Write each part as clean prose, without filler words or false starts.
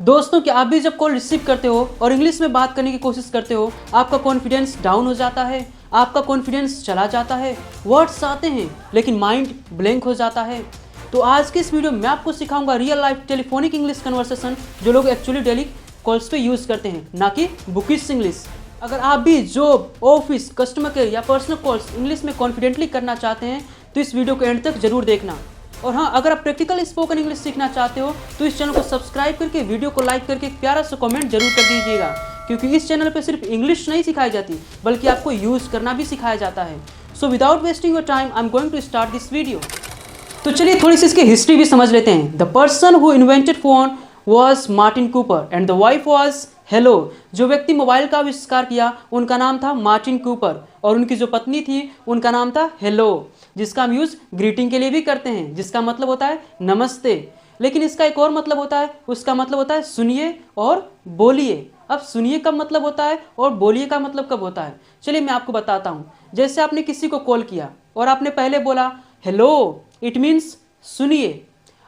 दोस्तों, क्या आप भी जब कॉल रिसीव करते हो और इंग्लिश में बात करने की कोशिश करते हो, आपका कॉन्फिडेंस डाउन हो जाता है, आपका कॉन्फिडेंस चला जाता है, वर्ड्स आते हैं लेकिन माइंड ब्लैंक हो जाता है। तो आज के इस वीडियो में मैं आपको सिखाऊंगा real life telephonic English conversation जो लोग एक्चुअली डेली कॉल्स पे यूज़ करते हैं, ना कि बुकिश इंग्लिश। अगर आप भी जॉब, ऑफिस, कस्टमर केयर या पर्सनल कॉल्स इंग्लिश में कॉन्फिडेंटली करना चाहते हैं तो इस वीडियो को एंड तक जरूर देखना। और हाँ, अगर आप प्रैक्टिकल स्पोकन इंग्लिश सीखना चाहते हो तो इस चैनल को सब्सक्राइब करके वीडियो को लाइक करके एक प्यारा सा कमेंट जरूर कर दीजिएगा, क्योंकि इस चैनल पे सिर्फ इंग्लिश नहीं सिखाई जाती बल्कि आपको यूज़ करना भी सिखाया जाता है। So without wasting your time I am going to start this video. तो चलिए थोड़ी सी इसकी हिस्ट्री भी समझ लेते हैं। The person who invented phone was Martin Cooper and the wife was hello. जो व्यक्ति मोबाइल का आविष्कार किया उनका नाम था मार्टिन कूपर और उनकी जो पत्नी थी उनका नाम था हेलो, जिसका हम यूज़ ग्रीटिंग के लिए भी करते हैं, जिसका मतलब होता है नमस्ते। लेकिन इसका एक और मतलब होता है, उसका मतलब होता है सुनिए और बोलिए। अब सुनिए कब मतलब होता है और बोलिए का मतलब कब होता है, चलिए मैं आपको बताता हूँ। जैसे आपने किसी को कॉल किया और आपने पहले बोला हेलो, इट मीन्स सुनिए,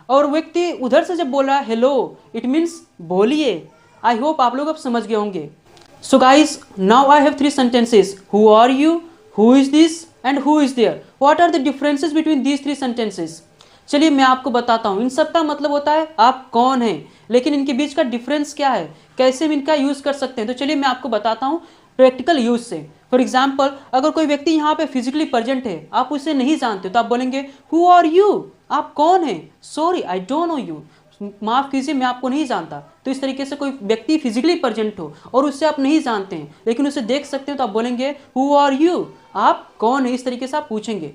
और व्यक्ति उधर से जब बोल रहा है हेलो इट मीन्स बोलिए। आई होप आप लोग अब समझ गए होंगे। So guys, now I have 3 sentences. Who are you, who is this and who is there. What are the differences between these 3 sentences? चलिए मैं आपको बताता हूँ। इन सब का मतलब होता है आप कौन हैं, लेकिन इनके बीच का डिफरेंस क्या है, कैसे हम इनका यूज़ कर सकते हैं। तो चलिए मैं आपको बताता हूँ प्रैक्टिकल यूज से। फॉर एग्जाम्पल, अगर कोई व्यक्ति यहाँ पे फिजिकली प्रेजेंट है, आप उसे नहीं जानते तो आप बोलेंगे हु आर यू, आप कौन हैं। Sorry I don't know you, माफ़ कीजिए मैं आपको नहीं जानता। तो इस तरीके से कोई व्यक्ति फिजिकली प्रेजेंट हो और उससे आप नहीं जानते हैं लेकिन उसे देख सकते हैं तो आप बोलेंगे हु आर यू, आप कौन है, इस तरीके से आप पूछेंगे।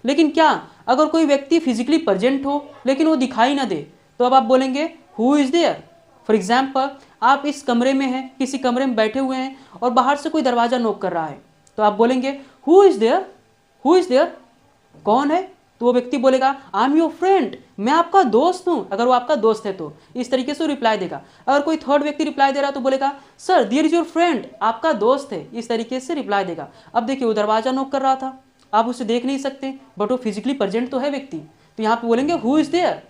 लेकिन क्या अगर कोई व्यक्ति फिजिकली प्रेजेंट हो लेकिन वो दिखाई ना दे तो अब आप बोलेंगे who is there. For example, आप इस कमरे में हैं, किसी कमरे में बैठे हुए हैं और बाहर से कोई दरवाज़ा नॉक कर रहा है तो आप बोलेंगे who is there, who is there, कौन है। तो वो व्यक्ति बोलेगा आई एम योर फ्रेंड, मैं आपका दोस्त हूँ, अगर वो आपका दोस्त है तो इस तरीके से वो रिप्लाई देगा। अगर कोई थर्ड व्यक्ति रिप्लाई दे रहा तो बोलेगा sir there is your friend, आपका दोस्त है, इस तरीके से रिप्लाई देगा। अब देखिए वो दरवाज़ा नॉक कर रहा था, आप उसे देख नहीं सकते बट वो फिजिकली प्रेजेंट तो है व्यक्ति, तो यहाँ पे बोलेंगे हु इज़ देयर।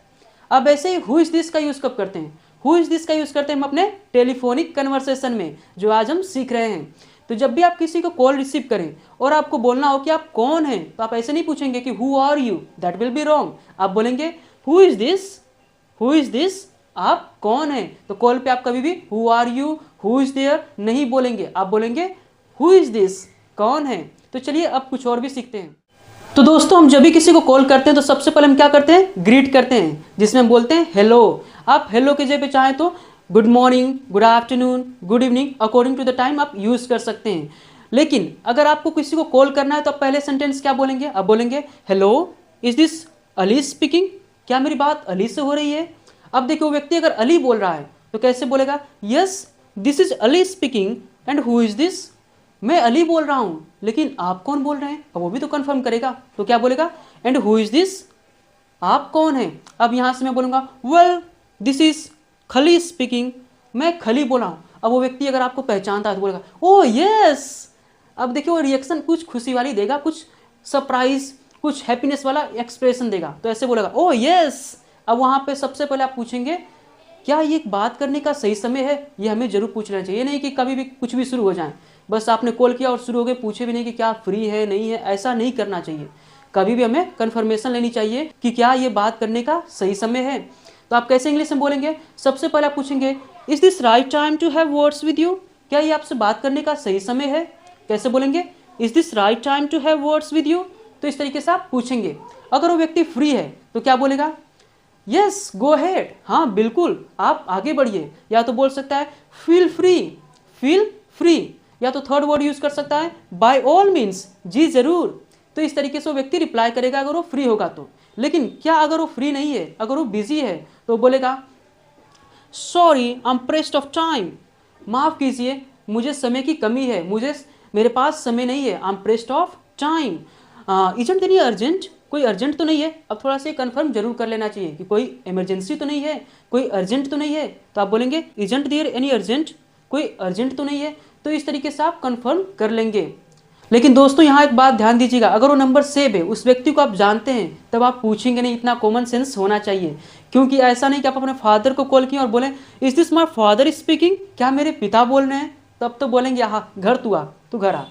अब ऐसे ही हु इज़ दिस का यूज़ कब करते हैं, हु इज़ दिस का यूज़ करते हैं हम अपने टेलीफोनिक कन्वर्सेशन में, जो आज हम सीख रहे हैं। तो जब भी आप किसी को कॉल रिसीव करें और आपको बोलना हो कि आप कौन हैं तो आप ऐसे नहीं पूछेंगे कि who are you, that will be wrong. आप बोलेंगे who is this, who is this, आप कौन हैं। तो कॉल पे आप कभी भी who are you, who is there नहीं बोलेंगे, आप बोलेंगे हु इज़ दिस, कौन है। तो चलिए अब कुछ और भी सीखते हैं। तो दोस्तों, हम जब भी किसी को कॉल करते हैं तो सबसे पहले हम क्या करते हैं, ग्रीट करते हैं, जिसमें हम बोलते हैं हेलो। आप हेलो के जगह पे चाहें तो good morning, good afternoon, good evening, according to the time आप यूज़ कर सकते हैं। लेकिन अगर आपको किसी को कॉल करना है तो आप पहले सेंटेंस क्या बोलेंगे, आप बोलेंगे hello, is this Ali speaking, क्या मेरी बात अली से हो रही है। अब देखिए वो व्यक्ति अगर अली बोल रहा है तो कैसे बोलेगा, yes this is Ali speaking and who is this, मैं अली बोल रहा हूँ लेकिन आप कौन बोल रहे हैं, अब वो भी तो कंफर्म करेगा। तो क्या बोलेगा, एंड हु इज़ दिस, आप कौन हैं। अब यहाँ से मैं बोलूँगा वेल दिस इज़ खली स्पीकिंग, मैं खली बोला हूँ। अब वो व्यक्ति अगर आपको पहचानता है तो बोलेगा ओह यस। अब देखिए वो रिएक्शन कुछ खुशी वाली देगा, कुछ सरप्राइज, कुछ हैप्पीनेस वाला एक्सप्रेशन देगा, तो ऐसे बोलेगा ओह यस। अब वहाँ पे सबसे पहले आप पूछेंगे क्या ये बात करने का सही समय है, ये हमें जरूर पूछ लेना चाहिए। नहीं कि कभी भी कुछ भी शुरू हो जाए, बस आपने कॉल किया और शुरू हो गए, पूछे भी नहीं कि क्या फ्री है नहीं है, ऐसा नहीं करना चाहिए। कभी भी हमें कन्फर्मेशन लेनी चाहिए कि क्या ये बात करने का सही समय है। तो आप कैसे इंग्लिश में बोलेंगे, सबसे पहले आप पूछेंगे is this right time to have words with you, क्या ये आपसे बात करने का सही समय है। कैसे बोलेंगे, is this right time to have words with you. तो इस तरीके से आप पूछेंगे। अगर वो व्यक्ति फ्री है तो क्या बोलेगा, यस गो हेड, हाँ बिल्कुल आप आगे बढ़िए। या तो बोल सकता है फील फ्री, फील फ्री, या तो थर्ड वर्ड यूज कर सकता है बाय ऑल मीन्स, जी जरूर। तो इस तरीके से वो व्यक्ति रिप्लाई करेगा अगर वो फ्री होगा तो। लेकिन क्या अगर वो फ्री नहीं है, अगर वो बिजी है तो बोलेगा sorry I am pressed of time, माफ़ कीजिए मुझे समय की कमी है, मेरे पास समय नहीं है, I am pressed of time. Isn't any urgent, कोई अर्जेंट तो नहीं है। अब थोड़ा सा कंफर्म जरूर कर लेना चाहिए कि कोई इमरजेंसी तो नहीं है, कोई अर्जेंट तो नहीं है। तो आप बोलेंगे इजंट देयर एनी अर्जेंट, कोई अर्जेंट तो नहीं है। तो इस तरीके से आप कंफर्म कर लेंगे। लेकिन दोस्तों यहाँ एक बात ध्यान दीजिएगा, अगर वो नंबर सेव है, उस व्यक्ति को आप जानते हैं, तब आप पूछेंगे नहीं। इतना कॉमन सेंस होना चाहिए, क्योंकि ऐसा नहीं कि आप अपने फादर को कॉल किए और बोलें is this my father speaking, क्या मेरे पिता बोल रहे हैं, तब तो बोलेंगे हाँ घर तू आ, तू घर आ।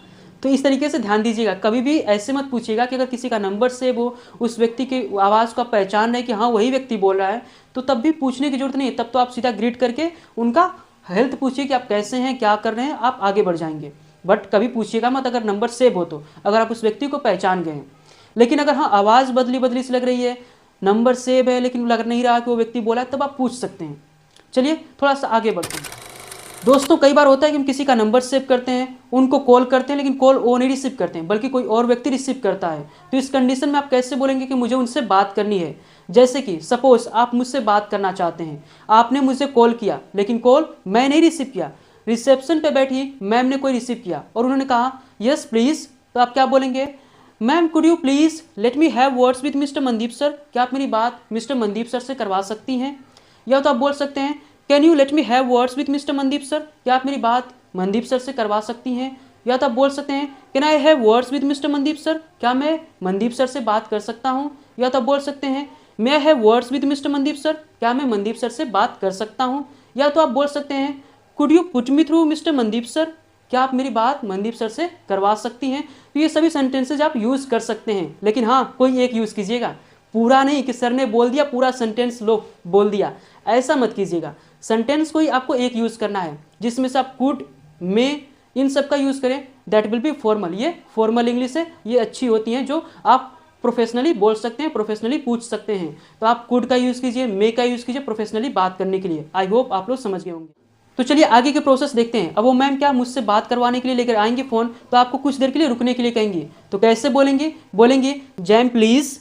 तो इस तरीके से ध्यान दीजिएगा, कभी भी ऐसे मत पूछिएगा कि अगर किसी का नंबर सेव हो, उस व्यक्ति की आवाज़ को आप पहचान रहे कि हाँ वही व्यक्ति बोल रहा है, तो तब भी पूछने की जरूरत नहीं है। तब तो आप सीधा ग्रीट करके उनका हेल्थ पूछिए कि आप कैसे हैं, क्या कर रहे हैं, आप आगे बढ़ जाएंगे। बट कभी पूछिएगा मत अगर नंबर सेव हो तो, अगर आप उस व्यक्ति को पहचान गए हैं। लेकिन अगर हाँ आवाज़ बदली बदली से लग रही है, नंबर सेव है लेकिन लग नहीं रहा कि वो व्यक्ति बोला है, तब आप पूछ सकते हैं। चलिए थोड़ा सा आगे बढ़ते हैं। दोस्तों कई बार होता है कि हम किसी का नंबर सेव करते हैं, उनको कॉल करते हैं, लेकिन कॉल वो नहीं रिसीव करते हैं, बल्कि कोई और व्यक्ति रिसीव करता है। तो इस कंडीशन में आप कैसे बोलेंगे कि मुझे उनसे बात करनी है। जैसे कि सपोज आप मुझसे बात करना चाहते हैं, आपने मुझे कॉल किया, लेकिन कॉल मैं नहीं रिसीव किया, रिसेप्शन पे बैठी मैम ने कोई रिसीव किया और उन्होंने कहा यस प्लीज़, तो आप क्या बोलेंगे, ma'am could you please let me have words with mister Mandeep sir, क्या आप मेरी बात मिस्टर मनदीप सर से करवा सकती हैं। या तो आप बोल सकते हैं can you let me have words with mister Mandeep sir, क्या आप मेरी बात मनदीप सर से करवा सकती हैं। या तो आप बोल सकते हैं can I have words with mister Mandeep sir, क्या मैं मनदीप सर से बात कर सकता हूँ। या तो आप बोल सकते हैं may I have words with mister Mandeep sir, क्या मैं मनदीप सर से बात कर सकता हूँ। या तो आप बोल सकते हैं could you put me through mister Mandeep sir, क्या आप मेरी बात मनदीप सर से करवा सकती हैं। तो ये सभी सेंटेंसेज आप यूज़ कर सकते हैं, लेकिन हाँ कोई एक यूज़ कीजिएगा, पूरा नहीं कि सर ने बोल दिया पूरा सेंटेंस लो बोल दिया, ऐसा मत कीजिएगा। सेंटेंस को ही आपको एक यूज़ करना है, जिसमें से आप कुड मे इन सब का यूज़ करें, दैट विल बी फॉर्मल। ये फॉर्मल इंग्लिश है, ये अच्छी होती हैं जो आप प्रोफेशनली बोल सकते हैं, प्रोफेशनली पूछ सकते हैं। तो आप कुड का यूज़ कीजिए, मे का यूज़ कीजिए प्रोफेशनली बात करने के लिए। आई होप आप लोग समझ गए होंगे। तो चलिए आगे के प्रोसेस देखते हैं। अब वो मैम क्या मुझसे बात करवाने के लिए लेकर आएंगे फ़ोन, तो आपको कुछ देर के लिए रुकने के लिए कहेंगे, तो कैसे बोलेंगे, बोलेंगे जैम प्लीज़।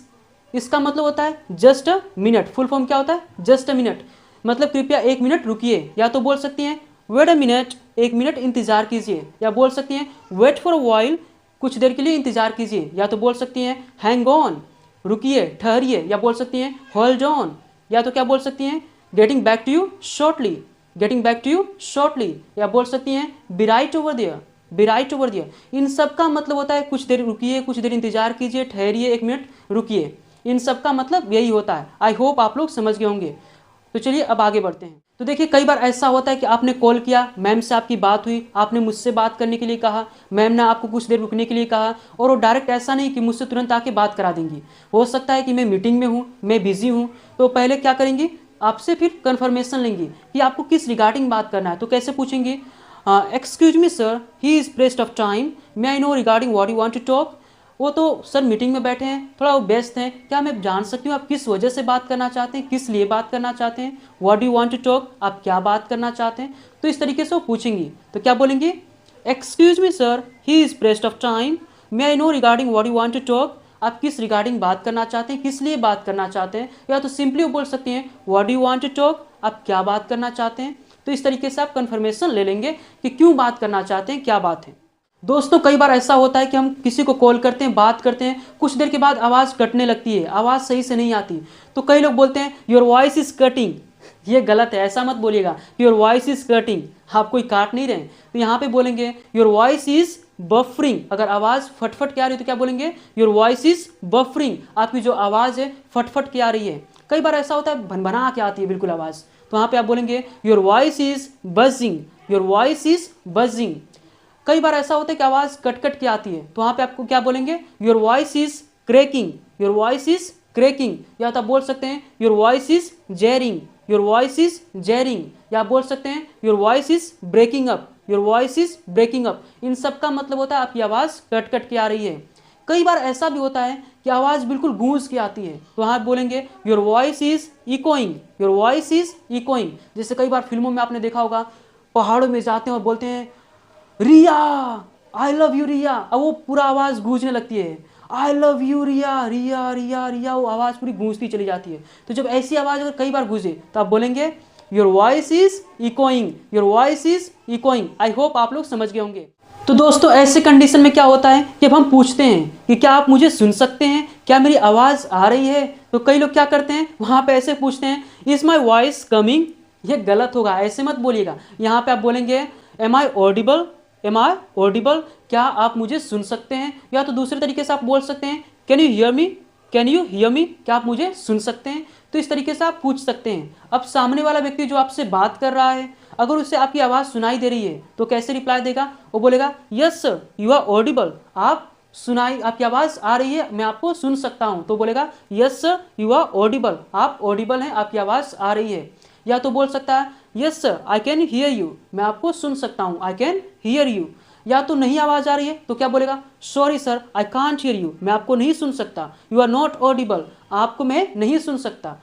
इसका मतलब होता है just a minute, full form क्या होता है, जस्ट अ मिनट, मतलब कृपया एक मिनट रुकिए। या तो बोल सकती हैं वेट अ मिनट, एक मिनट इंतज़ार कीजिए। या बोल सकती हैं वेट फॉर अ व्हाइल, कुछ देर के लिए इंतज़ार कीजिए। या तो बोल सकती हैं हैंग ऑन, रुकिए ठहरिए। या बोल सकती हैं होल्ड ऑन। या तो क्या बोल सकती हैं getting back to you shortly, getting back to you shortly. या बोल सकती हैं be right over there, be right over there. इन सब का मतलब होता है कुछ देर रुकिए, कुछ देर इंतजार कीजिए, ठहरिए, एक मिनट रुकिए। इन सब का मतलब यही होता है। आई होप आप लोग समझ गए होंगे। तो चलिए अब आगे बढ़ते हैं। तो देखिए कई बार ऐसा होता है कि आपने कॉल किया, मैम से आपकी बात हुई, आपने मुझसे बात करने के लिए कहा, मैम ने आपको कुछ देर रुकने के लिए कहा, और वो डायरेक्ट ऐसा नहीं कि मुझसे तुरंत आके बात करा देंगी। हो सकता है कि मैं मीटिंग में हूँ, मैं बिजी हूँ, तो पहले क्या करेंगी, आपसे फिर कन्फर्मेशन लेंगी कि आपको किस रिगार्डिंग बात करना है। तो कैसे पूछेंगी, excuse me sir he is pressed of time, may I know regarding what you want to talk. वो तो सर मीटिंग में बैठे हैं, थोड़ा वो व्यस्त हैं, क्या मैं जान सकती हूँ आप किस वजह से बात करना चाहते हैं, किस लिए बात करना चाहते हैं, what do you want to talk, आप क्या बात करना चाहते हैं। तो इस तरीके से वो पूछेंगी। तो क्या बोलेंगी, excuse me sir he is pressed of time, may I know regarding what you want to talk, आप किस रिगार्डिंग बात करना चाहते हैं, किस लिए बात करना चाहते हैं। या तो सिंपली वो बोल सकती हैं what do you want to talk, आप क्या बात करना चाहते हैं। तो इस तरीके से आप कन्फर्मेशन ले लेंगे कि क्यों बात करना चाहते हैं, क्या बात है। दोस्तों कई बार ऐसा होता है कि हम किसी को कॉल करते हैं, बात करते हैं, कुछ देर के बाद आवाज़ कटने लगती है, आवाज़ सही से नहीं आती। तो कई लोग बोलते हैं योर वॉइस इज़ कटिंग, ये गलत है, ऐसा मत बोलिएगा योर वॉइस इज़ कटिंग, आप कोई काट नहीं रहे। तो यहाँ पे बोलेंगे योर वॉइस इज़ बफरिंग। अगर आवाज़ फटफट के आ रही है तो क्या बोलेंगे, योर वॉइस इज़ बफरिंग, आपकी जो आवाज़ है फटफट के आ रही है। कई बार ऐसा होता है भनभना के आती है बिल्कुल आवाज़, तो वहाँ पे आप बोलेंगे your voice is buzzing, your voice is buzzing. कई बार ऐसा होता है कि आवाज़ कट कट के आती है, तो वहाँ पे आपको क्या बोलेंगे, your voice is cracking, your voice is cracking. या तो आप बोल सकते हैं your voice is jarring, your voice is jarring. या आप बोल सकते हैं your voice is breaking up, your voice is breaking up. इन सब का मतलब होता है आपकी आवाज़ कट कट के आ रही है। कई बार ऐसा भी होता है कि आवाज़ बिल्कुल गूंज के आती है, तो वहाँ बोलेंगे your voice is echoing, your voice is echoing. जैसे कई बार फिल्मों में आपने देखा होगा, पहाड़ों में जाते हैं और बोलते हैं रिया आई लव यू रिया, अब वो पूरा आवाज़ गूंजने लगती है, आई लव यू रिया, रिया रिया रिया, वो आवाज़ पूरी गूंजती चली जाती है। तो जब ऐसी आवाज़ अगर कई बार गूंजे तो आप बोलेंगे your voice is echoing, your voice is echoing. I hope आप लोग समझ गए होंगे। तो दोस्तों ऐसे कंडीशन में क्या होता है, जब हम पूछते हैं कि क्या आप मुझे सुन सकते हैं, क्या मेरी आवाज़ आ रही है, तो कई लोग क्या करते हैं वहाँ पे ऐसे पूछते हैं इज़ माई वॉइस कमिंग। ये गलत होगा, ऐसे मत बोलिएगा। यहाँ पे आप बोलेंगे am I audible, am I audible, क्या आप मुझे सुन सकते हैं? या तो दूसरे तरीके से आप बोल सकते हैं can you hear me, can you hear me, क्या आप मुझे सुन सकते हैं? तो इस तरीके से आप पूछ सकते हैं। अब सामने वाला व्यक्ति जो आपसे बात कर रहा है, अगर उसे आपकी आवाज़ सुनाई दे रही है तो कैसे रिप्लाई देगा? वो बोलेगा yes sir you are audible, आप सुनाई, आपकी आवाज़ आ रही है, मैं आपको सुन सकता हूँ। तो बोलेगा yes sir you are audible, आप ऑडिबल हैं, आपकी आवाज़ आ रही है। या तो बोल सकता है yes sir I can hear you, मैं आपको सुन सकता हूँ, आई कैन हियर यू। या तो नहीं आवाज़ आ रही है तो क्या बोलेगा? Sorry sir I can't hear you, मैं आपको नहीं सुन सकता। यू आर नॉट ऑडिबल, आपको मैं नहीं सुन सकता।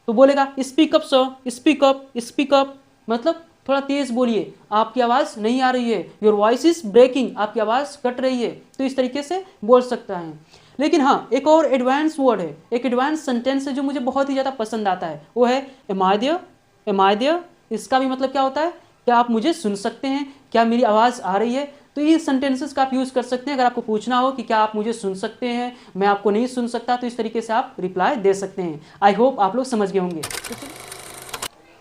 तो बोलेगा speak up sir, speak up, speak up, मतलब थोड़ा तेज बोलिए, आपकी आवाज़ नहीं आ रही है, योर वॉइस इज ब्रेकिंग, आपकी आवाज़ कट रही है। तो इस तरीके से बोल सकता है। लेकिन हाँ, एक और एडवांस वर्ड है, एक एडवांस सेंटेंस है जो मुझे बहुत ही ज़्यादा पसंद आता है, वो है am I there, am I there. इसका भी मतलब क्या होता है? क्या आप मुझे सुन सकते हैं, क्या मेरी आवाज़ आ रही है? तो ये सेंटेंसेस का आप यूज़ कर सकते हैं अगर आपको पूछना हो कि क्या आप मुझे सुन सकते हैं, मैं आपको नहीं सुन सकता, तो इस तरीके से आप रिप्लाई दे सकते हैं। आई होप आप लोग समझ गए होंगे।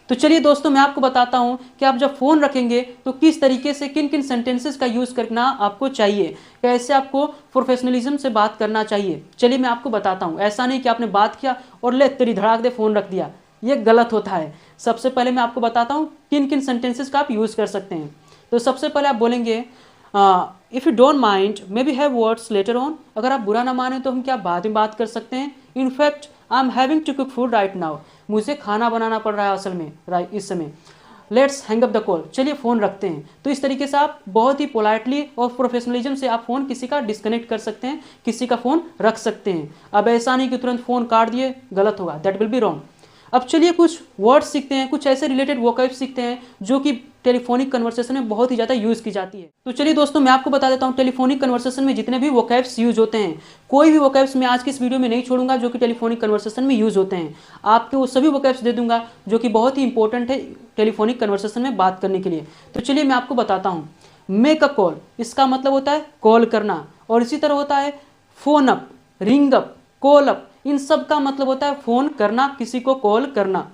तो चलिए दोस्तों, मैं आपको बताता हूं कि आप जब फ़ोन रखेंगे तो किस तरीके से किन किन सेंटेंसेस का यूज़ करना आपको चाहिए, कैसे आपको प्रोफेशनलिज्म से बात करना चाहिए। चलिए मैं आपको बताता हूं। ऐसा नहीं कि आपने बात किया और ले तेरी धड़ाक दे फ़ोन रख दिया, ये गलत होता है। सबसे पहले मैं आपको बताता हूँ किन किन सेंटेंसेस का आप यूज़ कर सकते हैं। तो सबसे पहले आप बोलेंगे if you don't mind may be have words later on, अगर आप बुरा ना माने तो हम क्या बाद में बात कर सकते हैं। In fact I am having to cook food right now, मुझे खाना बनाना पड़ रहा है असल में राइट इस समय। Let's hang up the call, चलिए फ़ोन रखते हैं। तो इस तरीके से आप बहुत ही पोलाइटली और प्रोफेशनलिज्म से आप फ़ोन किसी का डिस्कनेक्ट कर सकते हैं, किसी का फ़ोन रख सकते हैं। अब ऐसा नहीं कि तुरंत फ़ोन काट दिए, गलत होगा, दैट विल बी रॉन्ग। अब चलिए कुछ वर्ड्स सीखते हैं, कुछ ऐसे रिलेटेड वोकैब सीखते हैं जो कि टेलीफोनिक कन्वर्सेशन में बहुत ही ज़्यादा यूज़ की जाती है। तो चलिए दोस्तों, मैं आपको बता देता हूँ टेलीफोनिक कन्वर्सेशन में जितने भी वोकैब्स यूज़ होते हैं, कोई भी वोकैब्स मैं आज की इस वीडियो में नहीं छोड़ूंगा जो कि टेलीफोनिक कन्वर्सेशन में यूज़ होते हैं। आपके वो सभी वोकैब्स दे दूंगा जो कि बहुत ही इंपॉर्टेंट है टेलीफोनिक कन्वर्सेशन में बात करने के लिए। तो चलिए मैं आपको बताता हूँ। मेक अ कॉल, इसका मतलब होता है कॉल करना, और इसी तरह होता है phone up, ring up, call up, इन सब का मतलब होता है फ़ोन करना, किसी को कॉल करना।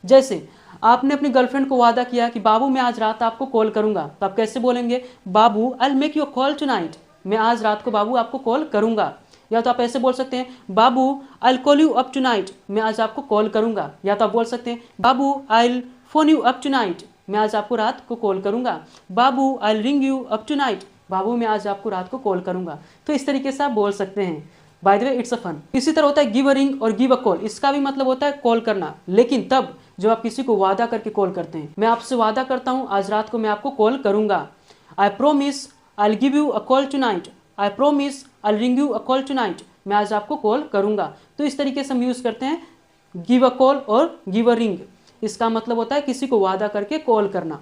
जैसे आपने अपनी गर्लफ्रेंड को वादा किया कि बाबू मैं आज रात आपको कॉल करूंगा, तो आप कैसे बोलेंगे? बाबू I will make you a call tonight, मैं आज रात को बाबू आपको कॉल करूंगा। या तो आप ऐसे बोल सकते हैं बाबू I will call you up tonight, मैं आज आपको कॉल करूंगा। या तो आप बोल सकते हैं बाबू I will phone you up tonight, मैं आज आपको रात को कॉल करूंगा। बाबू I will ring you up tonight, बाबू मैं आज आपको रात को कॉल करूंगा। तो इस तरीके से आप बोल सकते हैं। By the way it's a fun. इसी तरह होता है गिव अ रिंग और गिव अ कॉल, इसका भी मतलब होता है कॉल करना, लेकिन तब जब आप किसी को वादा करके कॉल करते हैं। मैं आपसे वादा करता हूं आज रात को मैं आपको कॉल करूंगा। I promise I will give you a call tonight, I promise I will ring you a call tonight, मैं आज आपको कॉल करूंगा। तो इस तरीके से हम यूज़ करते हैं गिव अ कॉल और गिव अ रिंग। इसका मतलब होता है किसी को वादा करके कॉल करना।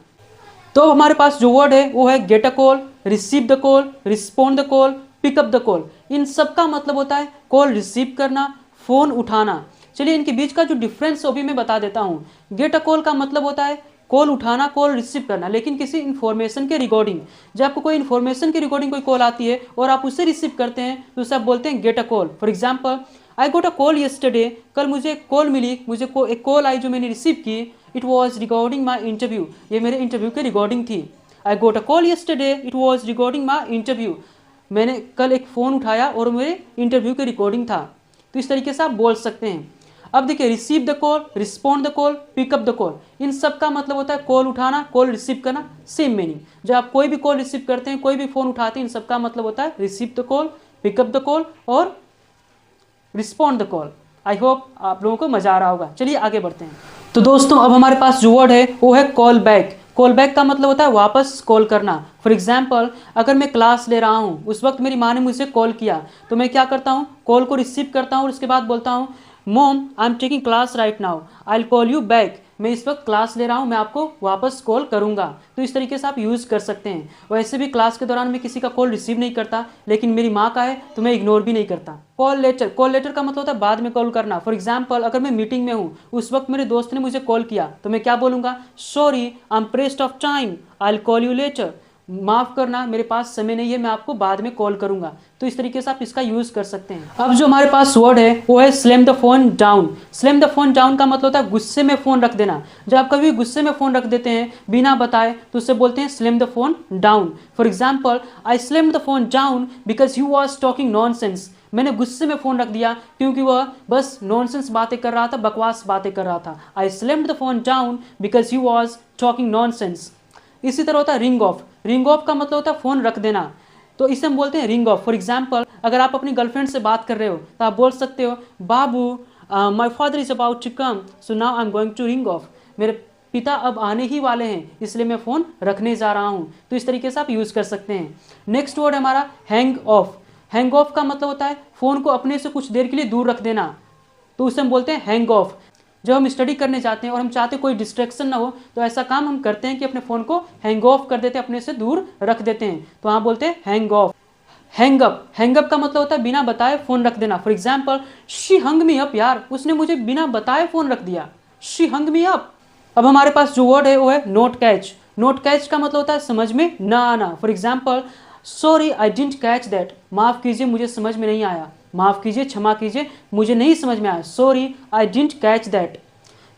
तो हमारे पास जो वर्ड है वो है get a call, receive the call, respond the call, pick up the call. इन सब का मतलब होता है कॉल रिसीव करना, फ़ोन उठाना। चलिए इनके बीच का जो डिफरेंस है वो भी मैं बता देता हूँ। गेट अ कॉल का मतलब होता है कॉल उठाना, कॉल रिसीव करना, लेकिन किसी इन्फॉर्मेशन के रिगार्डिंग। जब आपको कोई इन्फॉर्मेशन के रिगार्डिंग कोई कॉल आती है और आप उसे रिसीव करते हैं तो उसे आप बोलते हैं get a call. For example I got a call yesterday, कल मुझे एक कॉल मिली, मुझे एक कॉल आई जो मैंने रिसीव की। It was regarding my interview, ये मेरे इंटरव्यू के रिगार्डिंग थी। I got a call yesterday, it was regarding my interview, मैंने कल एक फ़ोन उठाया और मेरे इंटरव्यू की रिकॉर्डिंग था। तो इस तरीके से आप बोल सकते हैं। अब देखिए receive the call, respond the call, pick up the call, इन सब का मतलब होता है कॉल उठाना, कॉल रिसीव करना, सेम मीनिंग। जब आप कोई भी कॉल रिसीव करते हैं, कोई भी फ़ोन उठाते हैं, इन सब का मतलब होता है receive the call, pick up the call और respond the call. I hope आप लोगों को मजा आ रहा होगा। चलिए आगे बढ़ते हैं। तो दोस्तों अब हमारे पास जो वर्ड है वो है कॉल बैक। कॉल बैक का मतलब होता है वापस कॉल करना। फॉर एग्जाम्पल अगर मैं क्लास ले रहा हूँ, उस वक्त मेरी माँ ने मुझे कॉल किया, तो मैं क्या करता हूँ, कॉल को रिसीव करता हूँ और उसके बाद बोलता हूँ mom I am taking class right now, I will call you back, मैं इस वक्त क्लास ले रहा हूँ, मैं आपको वापस कॉल करूँगा। तो इस तरीके से आप यूज़ कर सकते हैं। वैसे भी क्लास के दौरान मैं किसी का कॉल रिसीव नहीं करता, लेकिन मेरी माँ का है तो मैं इग्नोर भी नहीं करता। कॉल लेटर, कॉल लेटर का मतलब होता है बाद में कॉल करना। फॉर एग्जाम्पल अगर मैं मीटिंग में हूँ, उस वक्त मेरे दोस्त ने मुझे कॉल किया, तो मैं क्या बोलूँगा, sorry I am pressed of time, I will call you later, माफ़ करना, मेरे पास समय नहीं है, मैं आपको बाद में कॉल करूंगा। तो इस तरीके से आप इसका यूज़ कर सकते हैं। अब जो हमारे पास वर्ड है वो है slam the phone down. Slam the phone down का मतलब होता है गुस्से में फ़ोन रख देना। जब आप कभी गुस्से में फ़ोन रख देते हैं बिना बताए तो उससे बोलते हैं slam the phone down. For example, I slam the phone down because you was talking nonsense. मैंने गुस्से में फ़ोन रख दिया क्योंकि वह बस नॉनसेंस बातें कर रहा था, बकवास बातें कर रहा था। I slammed the phone down because you was talking nonsense. इसी तरह होता है रिंग ऑफ। रिंग ऑफ का मतलब होता है फ़ोन रख देना, तो इसे हम बोलते हैं रिंग ऑफ। फॉर एग्जाम्पल, अगर आप अपनी गर्लफ्रेंड से बात कर रहे हो तो आप बोल सकते हो बाबू my father is about to come so now I am going to ring off. मेरे पिता अब आने ही वाले हैं इसलिए मैं फ़ोन रखने जा रहा हूँ। तो इस तरीके से आप यूज़ कर सकते हैं। नेक्स्ट वर्ड है हमारा हैंग ऑफ। हैंग ऑफ का मतलब होता है फ़ोन को अपने से कुछ देर के लिए दूर रख देना, तो उसे हम बोलते हैं हैंग ऑफ। जब हम स्टडी करने जाते हैं और हम चाहते कोई डिस्ट्रैक्शन ना हो तो ऐसा काम हम करते हैं कि अपने फ़ोन को हैंग ऑफ कर देते हैं, अपने से दूर रख देते हैं, तो वहाँ बोलते हैं hang of. Hang up. Hang up का मतलब होता है बिना बताए फ़ोन रख देना। For example, she hung me up. यार उसने मुझे बिना बताए फ़ोन रख दिया, शी हंग मी अप। अब हमारे पास जो वर्ड है वो है नोट कैच। नोट कैच का मतलब होता है समझ में ना आना। For example, sorry I didn't catch that. माफ़ कीजिए मुझे समझ में नहीं आया। माफ़ कीजिए, क्षमा कीजिए, मुझे नहीं समझ में आया। Sorry I didn't catch that.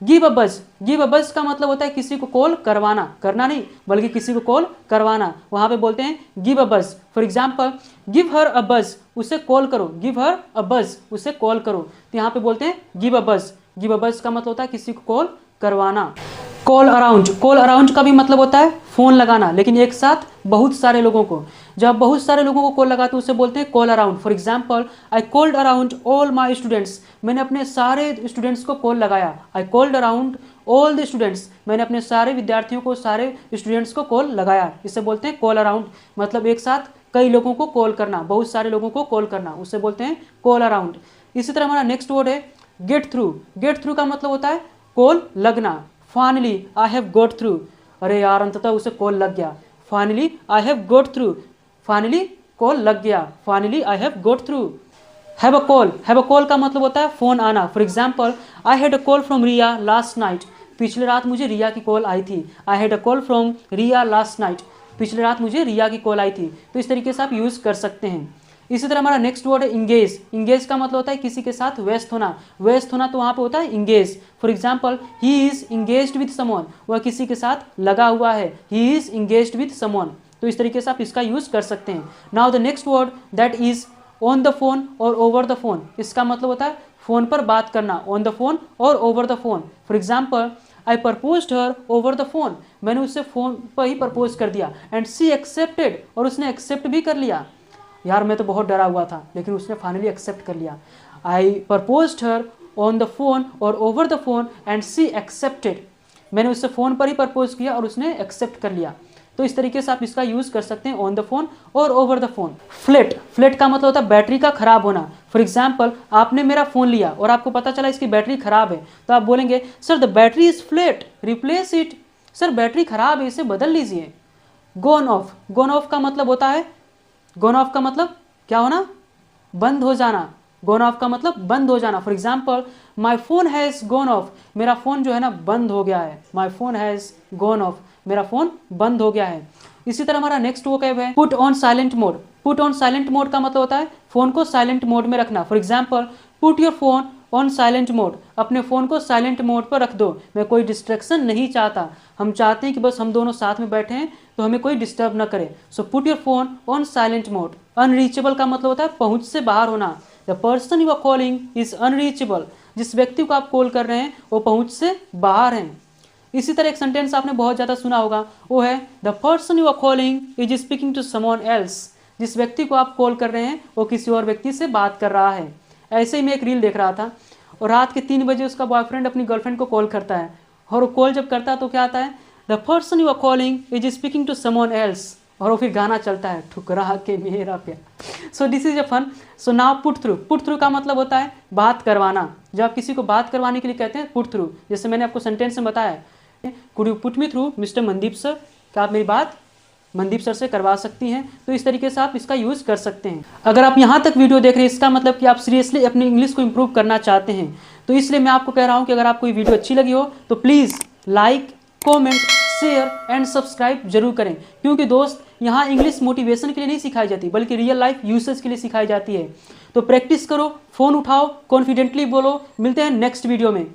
Give a buzz. Give a बज का मतलब होता है किसी को कॉल करवाना, करना नहीं बल्कि किसी को कॉल करवाना, वहाँ पे बोलते हैं गिव अ बज। फॉर एग्जाम्पल, गिव हर अ बज, उसे कॉल करो। गिव हर अ बज, उसे कॉल करो, तो यहाँ पे बोलते हैं give a buzz. Give a बज का मतलब होता है किसी को कॉल करवाना। Call around. कॉल अराउंड का भी मतलब होता है फ़ोन लगाना, लेकिन एक साथ बहुत सारे लोगों को। जब बहुत सारे लोगों को कॉल लगाते हैं उसे बोलते हैं call around. For example, I called around all my students. मैंने अपने सारे स्टूडेंट्स को कॉल लगाया। I called around all the students. मैंने अपने सारे विद्यार्थियों को, सारे स्टूडेंट्स को कॉल लगाया। इसे बोलते हैं कॉल अराउंड। मतलब एक साथ कई लोगों को कॉल करना, बहुत सारे लोगों को कॉल करना, उसे बोलते हैं कॉल अराउंड। इसी तरह हमारा नेक्स्ट वर्ड है गेट थ्रू। गेट थ्रू का मतलब होता है कॉल लगना। Finally I have got through. अरे यार अंततः उसे कॉल लग गया। Finally I have got through. Finally call लग गया। Finally I have got through. Have a call. Have a call का मतलब होता है फ़ोन आना। For example, I had a call from Riya last night. पिछले रात मुझे रिया की कॉल आई थी। I had a call from Riya last night. पिछले रात मुझे रिया की कॉल आई थी। तो इस तरीके से आप यूज़ कर सकते हैं। इसी तरह हमारा नेक्स्ट वर्ड है इंगेज। इंगेज का मतलब होता है किसी के साथ व्यस्त होना। व्यस्त होना तो वहाँ पे होता है engage. For example, he is engaged with someone. वह किसी के साथ लगा हुआ है। He is engaged with someone. तो इस तरीके से आप इसका यूज़ कर सकते हैं। Now the next word that is on the phone और ओवर द फोन। इसका मतलब होता है फ़ोन पर बात करना, ऑन द फोन और over the phone. For example, I proposed her over the phone. मैंने उससे फ़ोन पर ही प्रपोज कर दिया। एंड सी एक्सेप्टेड, और उसने एक्सेप्ट भी कर लिया। यार मैं तो बहुत डरा हुआ था लेकिन उसने फाइनली एक्सेप्ट कर लिया। I proposed her on the phone और over the phone and she accepted. मैंने उससे फ़ोन पर ही प्रपोज किया और उसने एक्सेप्ट कर लिया। तो इस तरीके से आप इसका यूज़ कर सकते हैं ऑन द फोन और over the phone. Flat. Flat का मतलब होता है बैटरी का खराब होना। फॉर एग्जाम्पल, आपने मेरा फ़ोन लिया और आपको पता चला इसकी बैटरी खराब है, तो आप बोलेंगे sir the battery is flat, replace it. Sir battery खराब है, इसे बदल लीजिए। गोन ऑफ। गोन ऑफ का मतलब होता है, गोन ऑफ का मतलब क्या होना, बंद हो जाना। गोन ऑफ का मतलब बंद हो जाना। For example, my phone has gone off. मेरा फ़ोन जो है ना बंद हो गया है। My phone has gone off, मेरा फ़ोन बंद हो गया है। इसी तरह हमारा नेक्स्ट वोकैब है put on silent mode. Put on silent mode का मतलब होता है फ़ोन को साइलेंट मोड में रखना। For example, put your phone on silent mode. अपने फ़ोन को साइलेंट मोड पर रख दो, मैं कोई डिस्ट्रैक्शन नहीं चाहता। हम चाहते हैं कि बस हम दोनों साथ में बैठे हैं तो हमें कोई डिस्टर्ब ना करे। So put your phone on silent mode. Unreachable का मतलब होता है पहुंच से बाहर होना। The person you are calling is unreachable. जिस व्यक्ति को आप कॉल कर रहे हैं वो पहुंच से बाहर हैं। इसी तरह एक सेंटेंस आपने बहुत ज़्यादा सुना होगा, वो है the person you are calling is speaking to someone else. जिस व्यक्ति को आप कॉल कर रहे हैं वो किसी और व्यक्ति से बात कर रहा है। ऐसे ही मैं एक रील देख रहा था और रात के 3 बजे उसका बॉयफ्रेंड अपनी गर्लफ्रेंड को कॉल करता है, और वो कॉल जब करता है तो क्या आता है, the person you are calling is speaking to someone else, और वो फिर गाना चलता है ठुकरा के मेरा प्यार। So this is a fun. So now put through. Put through का मतलब होता है बात करवाना। जब आप किसी को बात करवाने के लिए कहते हैं पुट थ्रू, जैसे मैंने आपको सेंटेंस में बताया, could you put me through mister Mandeep sir. क्या आप मेरी बात मनदीप सर से करवा सकती हैं। तो इस तरीके से आप इसका यूज़ कर सकते हैं। अगर आप यहाँ तक वीडियो देख रहे हैं इसका मतलब कि आप सीरियसली अपनी इंग्लिश को इम्प्रूव करना चाहते हैं। तो इसलिए मैं आपको कह रहा हूँ कि अगर आपको ये वीडियो अच्छी लगी हो तो please like, comment, share and subscribe जरूर करें, क्योंकि दोस्त यहाँ इंग्लिश मोटिवेशन के लिए नहीं सिखाई जाती बल्कि रियल लाइफ यूसेज के लिए सिखाई जाती है। तो प्रैक्टिस करो, फ़ोन उठाओ, कॉन्फिडेंटली बोलो। मिलते हैं नेक्स्ट वीडियो में।